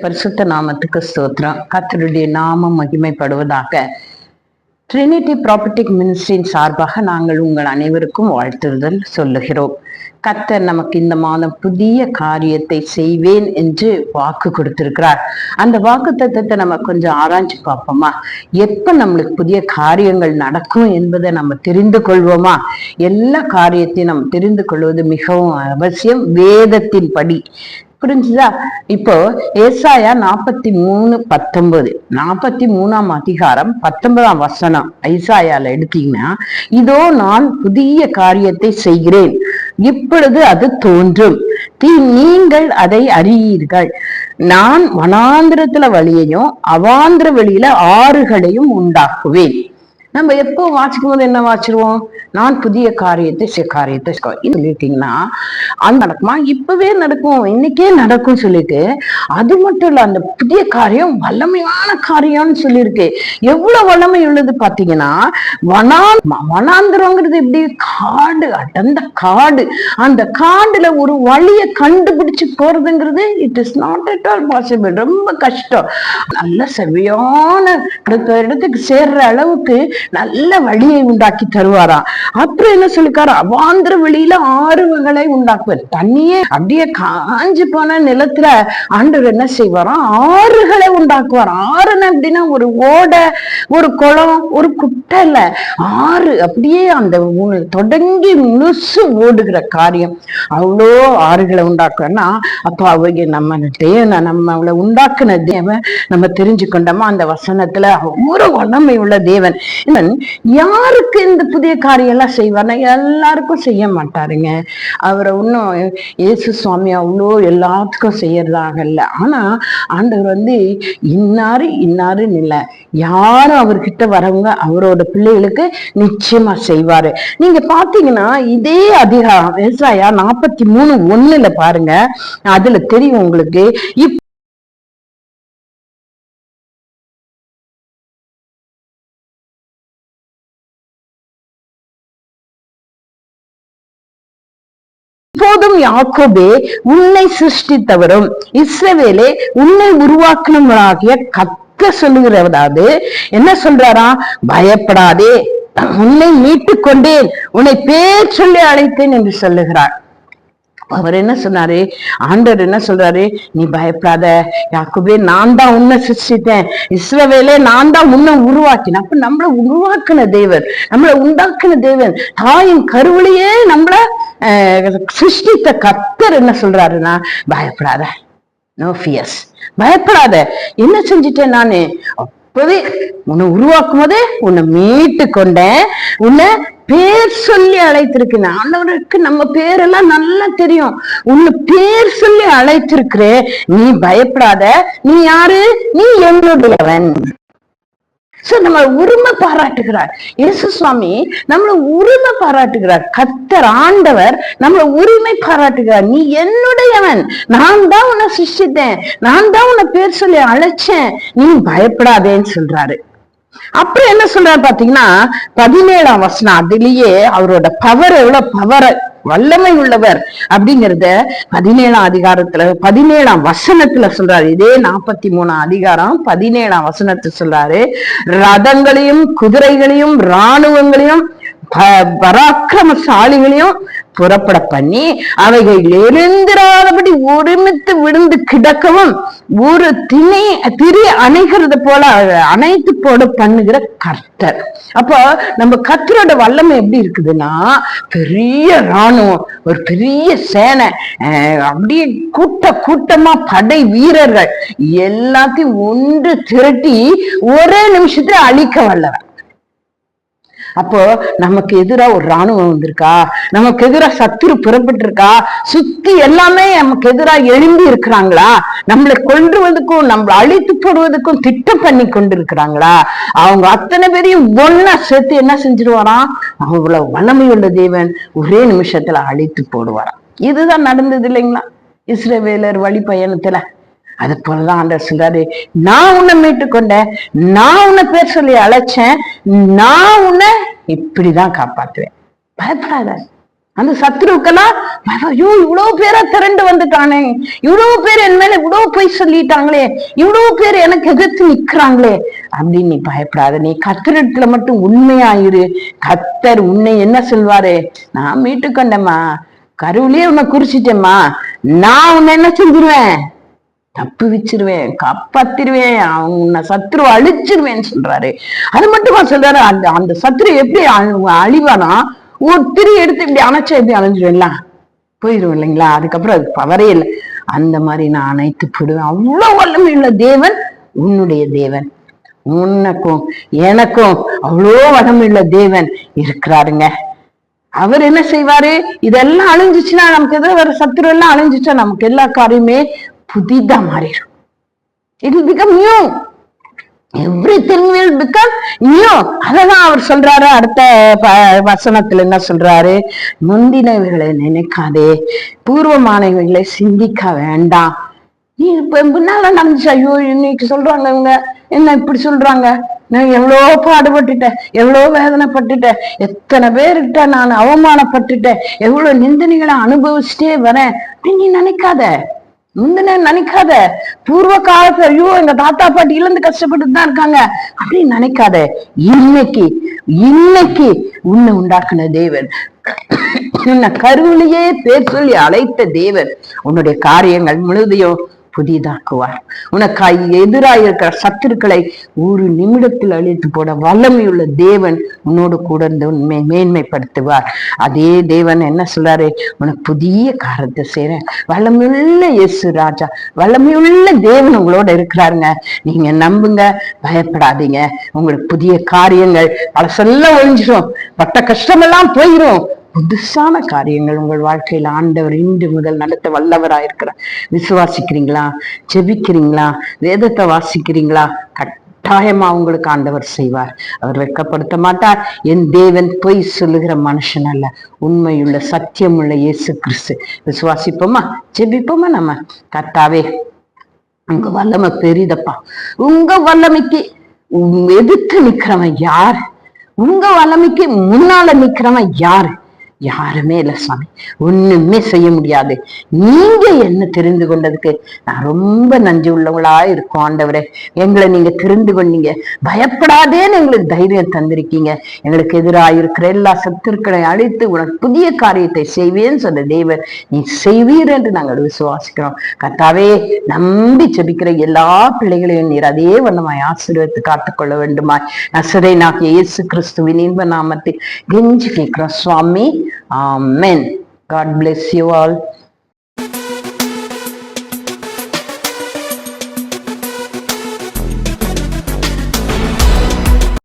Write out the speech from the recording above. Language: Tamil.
பரிசுத்த நாமத்துக்கு ஸ்தோத்திரம். கர்த்தருடைய நாமம் மகிமைப்படுவதாக. ட்ரினிட்டி ப்ராப்பர்ட்டிக் மினிஸ்ட்ரியின் சார்பாக நாங்கள் உங்கள் அனைவருக்கும் வாழ்த்துதல் சொல்லுகிறோம். கர்த்தர் நமக்கு இந்த மாதம் புதிய காரியத்தை செய்வேன் என்று வாக்கு கொடுத்திருக்கிறார். அந்த வாக்கு தத்தத்தை நம்ம கொஞ்சம் ஆராய்ச்சி பார்ப்போமா? எப்ப நம்மளுக்கு புதிய காரியங்கள் நடக்கும் என்பதை நம்ம தெரிந்து கொள்வோமா? எல்லா காரியத்தையும் நம்ம தெரிந்து கொள்வது மிகவும் அவசியம். வேதத்தின் படி புரிஞ்சுதா? இப்போ ஏசாயா 43:19 43ஆம் அதிகாரம் 19ஆம் வசனம் ஐசாயால எடுத்தீங்கன்னா, இதோ நான் புதிய காரியத்தை செய்கிறேன், இப்பொழுது அது தோன்றும், நீங்கள் அதை அறியீர்கள். நான் வனாந்திரத்துல வழியையும் அவாந்திர வெளியில ஆறுகளையும் உண்டாக்குவேன். நம்ம எப்போ வாசிக்கும் போது என்ன வாசிடுவோம்? நான் புதிய காரியத்தை சொல்லிட்டீங்கன்னா அது நடக்குமா? இப்பவே நடக்கும், இன்னைக்கே நடக்கும் சொல்லிட்டு, அது மட்டும் இல்ல, அந்த புதிய காரியம் வல்லமையான காரியம்னு சொல்லியிருக்கு. எவ்வளவு வல்லமை உள்ளது பாத்தீங்கன்னா, வனாந்திரங்கிறது எப்படி? காடு, அடர்ந்த காடு. அந்த காடுல ஒரு வழியை கண்டுபிடிச்சு போறதுங்கிறது it is not at all possible. ரொம்ப கஷ்டம். நல்ல செவ்வையான அடுத்த இடத்துக்கு சேர்ற அளவுக்கு நல்ல வழியை உண்டாக்கி தருவாராம். அப்புறம் என்ன சொல்லிருக்காரு? அவாந்திர வெளியில ஆறுகளை உண்டாக்குவார். தண்ணியே அப்படியே காஞ்சு போன நிலத்துல ஆண்டவர் என்ன செய்வாராம்? ஆறுகளை உண்டாக்குவார். ஆறுன்னு அப்படின்னா ஒரு ஓடை, ஒரு குளம், ஒரு குட்டை இல்ல, ஆறு. அப்படியே அந்த தொடங்கி முழுசு ஓடுகிற காரியம். அவ்வளோ ஆறுகளை உண்டாக்குறன்னா, அப்போ அவங்க நம்மளை உண்டாக்குன தேவன் நம்ம தெரிஞ்சுக்கொண்டோமா? அந்த வசனத்துல அவ்வளோ வல்லமை உள்ள தேவன். யாருக்கு இந்த புதிய காரியம் எல்லாம் செய்வார்னா எல்லாருக்கும் செய்ய மாட்டாருங்க. அவரை இன்னும் இயேசு சுவாமி அவ்வளோ எல்லாத்துக்கும் செய்யறதாகல. ஆனா ஆண்டவர் இன்னாருன்னு இல்லை, யாரும் அவர்கிட்ட வரவங்க அவரோட பிள்ளைகளுக்கு நிச்சயமா செய்வாரு. நீங்க பாத்தீங்கன்னா இதே அதிகாரம் ஏசாயா 43:1 பாருங்க, அதுல தெரியும் உங்களுக்கு. இப்போதும் யாக்கோபே உன்னை சிருஷ்டித்தவரும் இஸ்ரவேலே உன்னை உருவாக்கினவராகிய கர்த்தர் சொல்லுகிறதாவது என்ன சொல்றாரா? பயப்படாதே, உன்னை மீட்டுக் கொண்டேன், உன்னை பேர் சொல்லி அழைத்தேன் என்று சொல்லுகிறார். அவர் என்ன சொன்னாரு? ஆண்டவர் என்ன சொல்றாரு? நீ பயப்படாத யாக்கோபே, நான் தான் உன்னை சிருஷ்டித்தேன், இஸ்ரவேலே நான் தான் உன்னை உருவாக்கினேன். அப்ப நம்மள உருவாக்குன தேவன், நம்மளை உண்டாக்குன தேவன், தாயின் கருவிலேயே நம்மள சிருஷ்டித்த கர்த்தர் என்ன சொல்றாருன்னா, பயப்படாத, நோ ஃபியர்ஸ், பயப்படாத. என்ன செஞ்சுட்டேன் நானு? அப்பவே உன்னை உருவாக்கும் போதே உன்னை மீட்டு கொண்டேன், உன்னை பேர் சொல்லி அழைத்திருக்கேன். ஆண்டவருக்கு நம்ம பேரெல்லாம் நல்லா தெரியும். உன்னை பேர் சொல்லி அழைத்திருக்கிறேன், நீ பயப்படாத. நீ யாரு? நீ என்னுடையவன். நம்ம உரிமை பாராட்டுகிறார் இயேசு சுவாமி, நம்மளை உரிமை பாராட்டுகிறார். கர்த்தர் ஆண்டவர் நம்மளை உரிமை பாராட்டுகிறார். நீ என்னுடையவன், நான் தான் உன்னை சிருஷ்டித்தேன், நான் தான் உன்னை பேர் சொல்லி அழைச்சேன், நீ பயப்படாதேன்னு சொல்றாரு. அப்புறம் என்ன சொல்றாரு பாத்தீங்கன்னா 17ஆம் வசனம், அதுலயே அவரோட பவர், எவ்வளவு பவர், வல்லமை உள்ளவர் அப்படிங்கறத 17ஆம் அதிகாரத்துல 17ஆம் வசனத்துல சொல்றாரு. இதே 43ஆம் அதிகாரம் 17ஆம் வசனத்துல சொல்றாரு, ரதங்களையும் குதிரைகளையும் இராணுவங்களையும் பராக்கிரமசாலிகளையும் புறப்பட பண்ணி அவைகள் எழுந்திராதபடி ஒருமித்து விழுந்து கிடக்கவும் ஒரு திரி அணைகிறது போல அணைத்து போட பண்ணுகிற கர்த்தர். அப்போ நம்ம கர்த்தரோட வல்லமை எப்படி இருக்குதுன்னா, பெரிய இராணுவம், ஒரு பெரிய சேனை, அப்படியே கூட்டமா படை வீரர்கள் எல்லாத்தையும் ஒன்று திரட்டி ஒரே நிமிஷத்துல அழிக்க வல்லவர். அப்போ நமக்கு எதிரா ஒரு இராணுவம் வந்திருக்கா, நமக்கு எதிரா சத்துரு புறப்பட்டு இருக்கா, சுத்தி எல்லாமே நமக்கு எதிரா எழும்பி இருக்கிறாங்களா, நம்மளை கொல்றதுக்கும் நம்மளை அழித்து போடுவதற்கும் திட்டம் பண்ணி கொண்டு இருக்கிறாங்களா, அவங்க அத்தனை பேரையும் ஒன்னா சேர்த்து என்ன செஞ்சிருவாராம்? அவ்வளவு வல்லமையுள்ள தேவன் ஒரே நிமிஷத்துல அழித்து போடுவாராம். இதுதான் நடந்தது இல்லைங்களா இஸ்ரவேலர் வழி பயணத்துல? அது போலதான் ஆண்டவர் சொல்றாரு, நான் உன்னை மீட்டு கொண்டேன், நான் உன்னை பேர் சொல்லி அழைச்சேன், நான் உன்னை இப்படிதான் காப்பாத்துவேன், பயப்படாத. அந்த சத்துருக்கெல்லாம் ஐயோ இவ்வளவு பேரா திரண்டு வந்துட்டானே, இவ்வளவு பேர் என் மேல இவ்வளவு போய் சொல்லிட்டாங்களே, இவ்வளவு பேர் எனக்கு எதிர்த்து நிக்கிறாங்களே அப்படின்னு நீ பயப்படாத. நீ கர்த்தரிடத்துல மட்டும் உண்மையாயிரு. கர்த்தர் உன்னை என்ன சொல்வாரு, நான் மீட்டு கொண்டேம்மா, கருவிலேயே உன்னை குறிச்சிட்டேம்மா, நான் உன்னை என்ன செஞ்சிருவேன், தப்பு வச்சிருவேன், காப்பாத்திருவேன், உன்னை சத்ரு அழிச்சிருவேன்னு சொல்றாரு. அது மட்டுமா சொல்றாரு, அந்த அந்த சத்ரு எப்படி அழிவானா, ஒரு திரி எடுத்து இப்படி அணைச்சா எப்படி அணைஞ்சிருவேன்லாம் போயிடும் இல்லைங்களா, அதுக்கப்புறம் அது பவரே இல்லை. அந்த மாதிரி நான் அணைத்து போடுவேன். அவ்வளவு வல்லமை உள்ள தேவன் உன்னுடைய தேவன். உனக்கும் எனக்கும் அவ்வளோ வல்லமை உள்ள தேவன் இருக்கிறாருங்க. அவர் என்ன செய்வாரு, இதெல்லாம் அழிஞ்சிச்சுன்னா, நமக்கு எதிராக வர சத்துரு எல்லாம் அழிஞ்சிச்சா நமக்கு எல்லா காரியமே புதிதா மாறிடும். It will become new. Everything will become new. அதான் அவர் சொல்றாரு அடுத்த வசனத்துல என்ன சொல்றாரு, முந்தினவைகளை நினைக்காதே, பூர்வமானவைகளை சிந்திக்க வேண்டாம். நீ இப்ப முன்னால நடந்துச்சு, ஐயோ இன்னைக்கு சொல்றாங்க இவங்க என்ன இப்படி சொல்றாங்க, நான் எவ்வளவு பாடுபட்டுட்டேன், எவ்வளவு வேதனைப்பட்டுட்டேன், எத்தனை பேர்கிட்ட நான் அவமானப்பட்டுட்டேன், எவ்வளவு நிந்தனைகளை அனுபவிச்சுட்டே வரேன் அப்படின்னு நீ நினைக்காத. முந்தின நினைக்காத, பூர்வ காலத்துல ஐயோ எங்க தாத்தா பாட்டி இருந்து கஷ்டப்பட்டு தான் இருக்காங்க அப்படின்னு நினைக்காத. இன்னைக்கு இன்னைக்கு உன்னை உண்டாக்குன தேவன், உன்னை கருவிலேயே பேர் சொல்லி அழைத்த தேவன் உன்னுடைய காரியங்கள் முழுதையும் புதிதாக்குவார். உனக்கு எதிராக இருக்கிற சத்துருக்களை ஒரு நிமிடத்தில் அழித்து போட வல்லமையுள்ள தேவன் உன்னோடு கூட இருந்து உண்மை மேன்மைப்படுத்துவார். அதே தேவன் என்ன சொல்றாரு, உனக்கு புதிய காரியத்தை செய்றேன். வல்லமையுள்ள இயேசு ராஜா, வல்லமையுள்ள தேவன் உங்களோட இருக்கிறாருங்க. நீங்க நம்புங்க, பயப்படாதீங்க. உங்களுக்கு புதிய காரியங்கள் பழசெல்லாம் ஒழிஞ்சிடும், பட்ட கஷ்டமெல்லாம் போயிடும். புதுசான காரியங்கள் உங்கள் வாழ்க்கையில ஆண்டவர் இன்று முதல் நடத்த வல்லவராயிருக்கிறார். விசுவாசிக்கிறீங்களா? ஜெபிக்கிறீங்களா? வேதத்தை வாசிக்கிறீங்களா? கட்டாயமா உங்களுக்கு ஆண்டவர் செய்வார். அவர் வெட்கப்படுத்த மாட்டார். என் தேவன் பொய் சொல்லுகிற மனுஷன் அல்ல, உண்மையுள்ள சத்தியமுள்ள இயேசு கிறிஸ்து. விசுவாசிப்போமா? ஜெபிப்போமா? நம்ம கர்த்தாவே, உங்க வல்லமை பெரிதப்பா. உங்க வல்லமைக்கு எதிர்த்து நிக்கிறவன் யார்? உங்க வல்லமைக்கு முன்னால நிக்கிறவன் யாரு? யாருமே இல்லை சுவாமி, ஒண்ணுமே செய்ய முடியாது. நீங்க என்ன தெரிந்து கொண்டதுக்கு நான் ரொம்ப நன்றி உள்ளவங்களா இருக்கோம். ஆண்டவரே, எங்களை நீங்க தெரிந்து கொண்டீங்க, பயப்படாதேன்னு எங்களுக்கு தைரியம் தந்திருக்கீங்க. எங்களுக்கு எதிராக இருக்கிற எல்லா சத்துருக்களை அழித்து உனக்கு புதிய காரியத்தை செய்வேன்னு சொன்ன தேவன் நீ செய்வீர் என்று நாங்கள் விசுவாசிக்கிறோம். கர்த்தாவே, நம்பி ஜெபிக்கிற எல்லா பிள்ளைகளையும் நீர் அதே வண்ணமாய் ஆசீர்வதித்து காத்துக்கொள்ள வேண்டுமாய் நசரேயனாகிய இயேசு கிறிஸ்துவின் இன்ப நாமத்தில் கெஞ்சி கேட்கிறோம் சுவாமி. Amen. God bless you all.